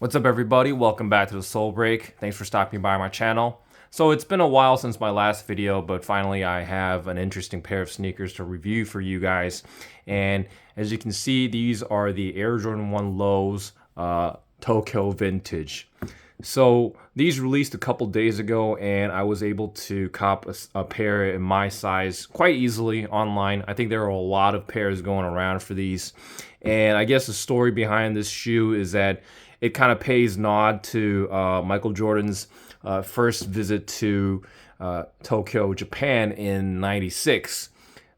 What's up, everybody? Welcome back to the Soul Break. Thanks for stopping by my channel. So it's been a while since my last video, but finally I have an interesting pair of sneakers to review for you guys. And as you can see, these are the Air Jordan 1 Lows Tokyo Vintage. So these released a couple days ago, and I was able to cop a pair in my size quite easily online. I think there are a lot of pairs going around for these. And I guess the story behind this shoe is that it kind of pays nod to Michael Jordan's first visit to Tokyo, Japan in '96.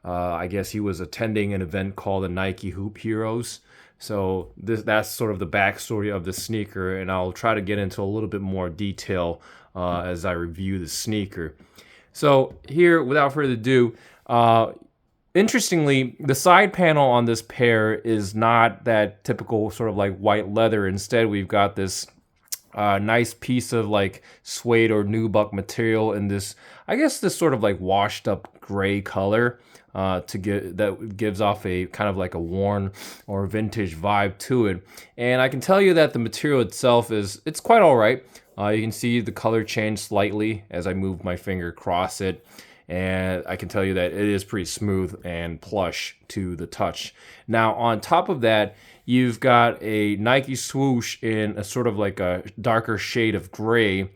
I guess he was attending an event called the Nike Hoop Heroes. So that's sort of the backstory of the sneaker, and I'll try to get into a little bit more detail as I review the sneaker. So here, without further ado, interestingly, the side panel on this pair is not that typical sort of like white leather. Instead, we've got this nice piece of like suede or nubuck material in this, I guess this sort of like washed up gray color that gives off a kind of like a worn or vintage vibe to it. And I can tell you that the material itself it's quite all right. You can see the color change slightly as I move my finger across it. And I can tell you that it is pretty smooth and plush to the touch. Now, on top of that, you've got a Nike swoosh in a sort of like a darker shade of gray.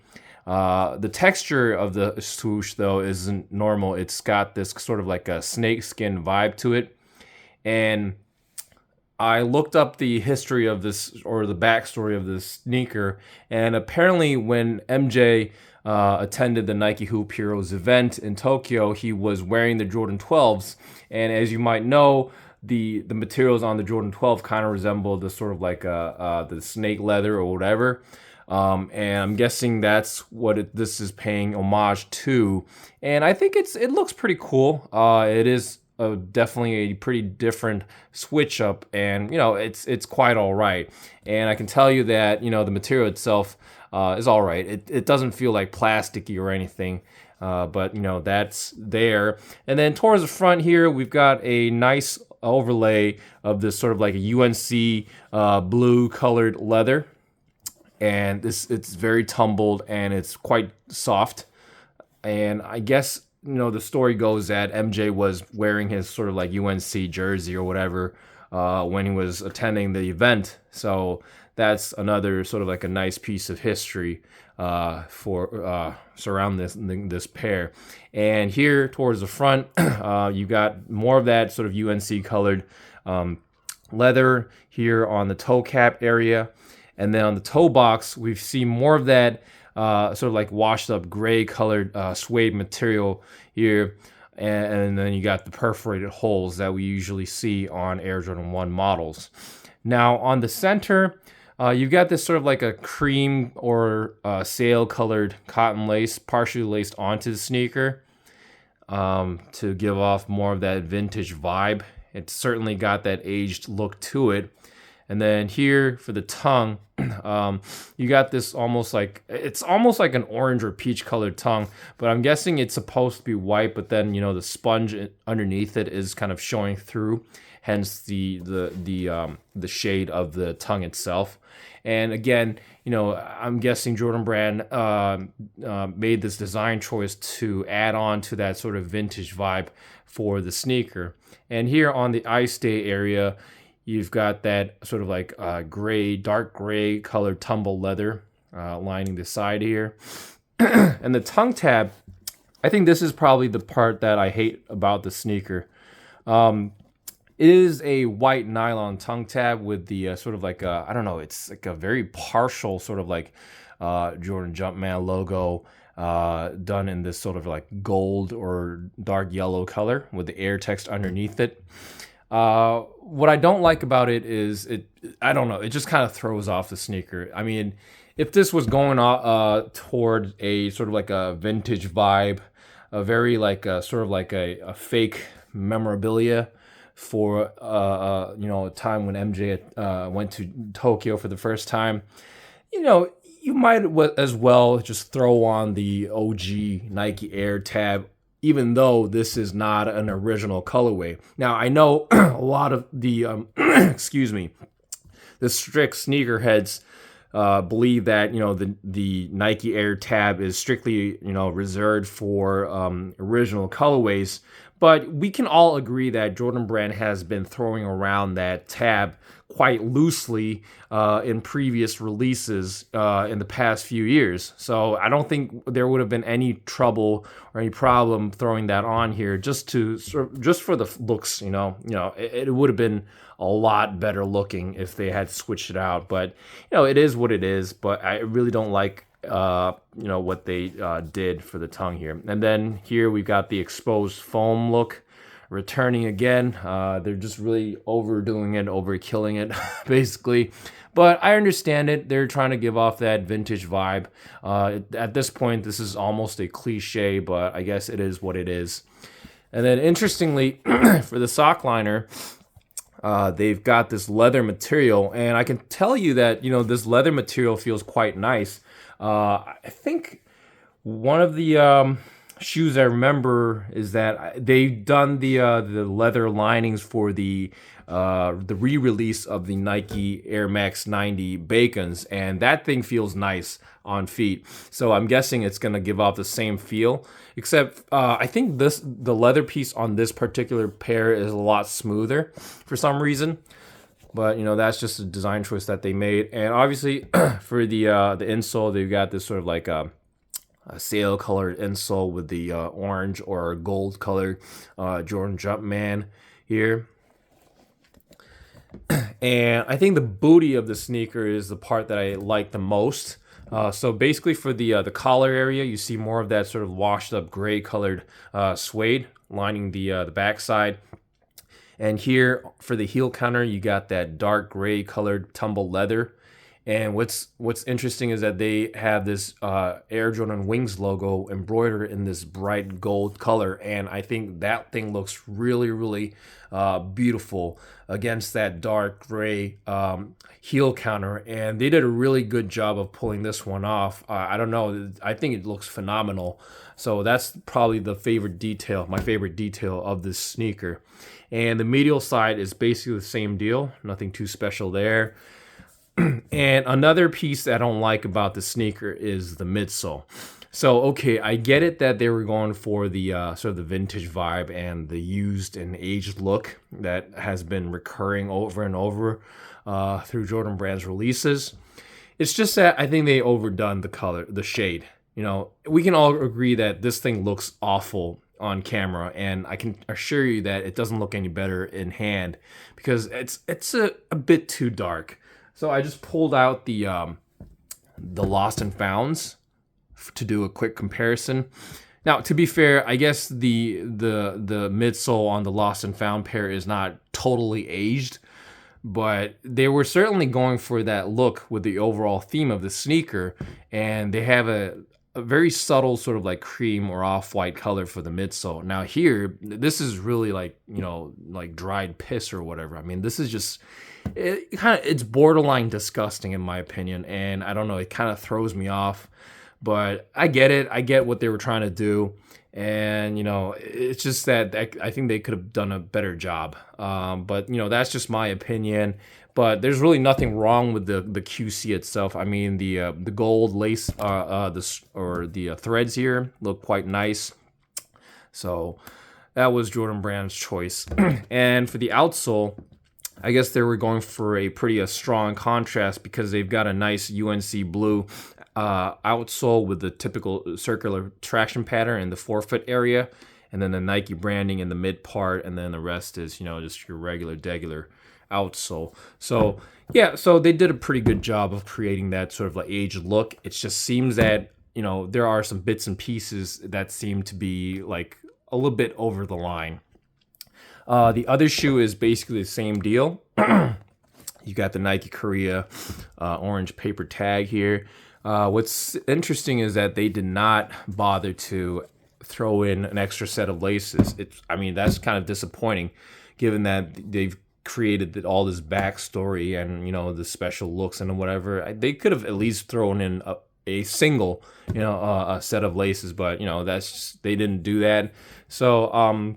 The texture of the swoosh, though, isn't normal. It's got this sort of like a snakeskin vibe to it. And I looked up the history of this, or the backstory of this sneaker, and apparently when MJ attended the Nike Hoop Heroes event in Tokyo, he was wearing the Jordan 12s, and as you might know, the materials on the Jordan 12 kind of resemble the sort of like the snake leather or whatever. And I'm guessing that's what this is paying homage to, and I think it looks pretty cool. It is definitely a pretty different switch up, and it's quite all right. And I can tell you that the material itself is all right. It doesn't feel like plasticky or anything, but that's there. And then towards the front here, we've got a nice overlay of this sort of like a UNC blue colored leather, and it's very tumbled and it's quite soft. And I guess the story goes that MJ was wearing his sort of like UNC jersey or whatever when he was attending the event. So that's another sort of like a nice piece of history for surround this pair. And here towards the front, you got more of that sort of UNC colored leather here on the toe cap area. And then on the toe box, we've seen more of that sort of like washed up gray colored suede material here. And then you got the perforated holes that we usually see on Air Jordan 1 models. Now on the center, you've got this sort of like a cream or sail colored cotton lace partially laced onto the sneaker to give off more of that vintage vibe. It's certainly got that aged look to it. And then here for the tongue, you got this almost like an orange or peach colored tongue, but I'm guessing it's supposed to be white, but then the sponge underneath it is kind of showing through, hence the shade of the tongue itself. And again, I'm guessing Jordan Brand made this design choice to add on to that sort of vintage vibe for the sneaker. And here on the eye stay area, you've got that sort of like dark gray colored tumble leather lining the side here. And the tongue tab, I think this is probably the part that I hate about the sneaker. It is a white nylon tongue tab with the sort of like I don't know, it's like a very partial sort of like Jordan Jumpman logo done in this sort of like gold or dark yellow color with the Air text underneath it. What I don't like about it is I don't know, it just kind of throws off the sneaker. I mean, if this was going toward a sort of like a vintage vibe, a very like sort of like a fake memorabilia for a time when MJ went to Tokyo for the first time, you might as well just throw on the OG Nike Air tab, even though this is not an original colorway. Now, I know a lot of the, excuse me, the strict sneakerheads believe that the Nike Air tab is strictly reserved for original colorways, but we can all agree that Jordan Brand has been throwing around that tab quite loosely in previous releases in the past few years. So I don't think there would have been any trouble or any problem throwing that on here just for the looks. It would have been a lot better looking if they had switched it out. But it is what it is. But I really don't like what they did for the tongue here. And then here we've got the exposed foam look returning again. They're just really overdoing it, overkilling it, basically. But I understand it. They're trying to give off that vintage vibe. At this point, this is almost a cliche, but I guess it is what it is. And then interestingly, for the Sockliner, they've got this leather material, and I can tell you that this leather material feels quite nice. I think one of the shoes I remember is that they've done the leather linings for the re-release of the Nike Air Max 90 Bacons, and that thing feels nice on feet. So I'm guessing it's gonna give off the same feel, except I think the leather piece on this particular pair is a lot smoother for some reason. But that's just a design choice that they made. And obviously for the insole, they've got this sort of like a sail colored insole with the orange or gold colored Jordan Jumpman here. And I think the booty of the sneaker is the part that I like the most. So basically for the collar area, you see more of that sort of washed up gray colored suede lining the backside. And here for the heel counter, you got that dark gray colored tumble leather. And what's interesting is that they have this Air Jordan Wings logo embroidered in this bright gold color, and I think that thing looks really, really beautiful against that dark gray heel counter. And they did a really good job of pulling this one off. I don't know, I think it looks phenomenal. So that's probably my favorite detail of this sneaker. And the medial side is basically the same deal, nothing too special there. And another piece that I don't like about the sneaker is the midsole. So, okay, I get it that they were going for the sort of the vintage vibe and the used and aged look that has been recurring over and over through Jordan Brand's releases. It's just that I think they overdone the color, the shade. We can all agree that this thing looks awful on camera, and I can assure you that it doesn't look any better in hand because it's a bit too dark. So I just pulled out the Lost and Founds to do a quick comparison. Now, to be fair, I guess the midsole on the Lost and Found pair is not totally aged, but they were certainly going for that look with the overall theme of the sneaker, and they have a very subtle sort of like cream or off-white color for the midsole. Now here, this is really like dried piss or whatever. I mean, this is just it's borderline disgusting in my opinion, and I don't know, it kind of throws me off. But I get it. I get what they were trying to do, and it's just that I think they could have done a better job. But that's just my opinion. But there's really nothing wrong with the QC itself. I mean, the gold lace the threads here look quite nice. So that was Jordan Brand's choice. And for the outsole, I guess they were going for a pretty strong contrast because they've got a nice UNC blue outsole with the typical circular traction pattern in the forefoot area, and then the Nike branding in the mid part, and then the rest is just your regular outsole. So yeah, so they did a pretty good job of creating that sort of like aged look. It just seems that there are some bits and pieces that seem to be like a little bit over the line. The other shoe is basically the same deal. You got the Nike Korea orange paper tag here. What's interesting is that they did not bother to throw in an extra set of laces. That's kind of disappointing, given that they've created all this backstory and the special looks and whatever. They could have at least thrown in a single a set of laces, but that's just, they didn't do that. So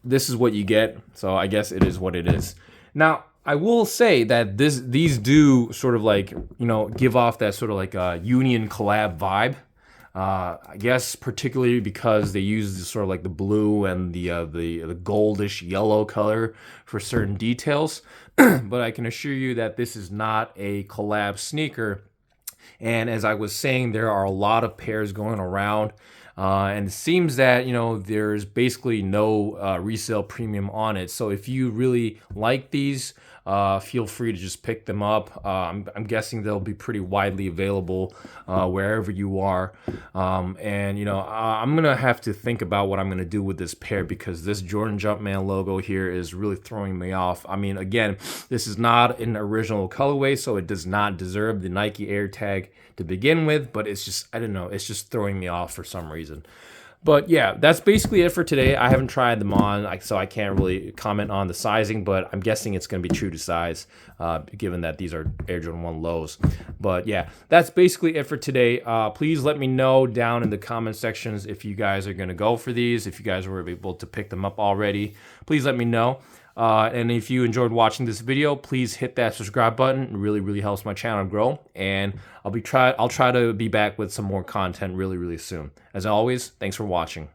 this is what you get. So I guess it is what it is. Now I will say that these do sort of like, you know, give off that sort of like a Union collab vibe. I guess particularly because they use this sort of like the blue and the goldish yellow color for certain details. But I can assure you that this is not a collab sneaker. And as I was saying, there are a lot of pairs going around. And it seems that, you know, there's basically no resale premium on it. So if you really like these, feel free to just pick them up. I'm guessing they'll be pretty widely available wherever you are. And, you know, I'm going to have to think about what I'm going to do with this pair, because this Jordan Jumpman logo here is really throwing me off. I mean, again, this is not an original colorway, so it does not deserve the Nike Air tag to begin with, but it's just, I don't know, it's just throwing me off for some reason. But yeah, that's basically it for today. I haven't tried them on, so I can't really comment on the sizing, but I'm guessing it's going to be true to size, given that these are Air Jordan 1 lows. But yeah, that's basically it for today. Please let me know down in the comment sections if you guys are going to go for these, if you guys were able to pick them up already. Please let me know. And if you enjoyed watching this video, please hit that subscribe button. It really, really helps my channel grow. And I'll try to be back with some more content really, really soon. As always, thanks for watching.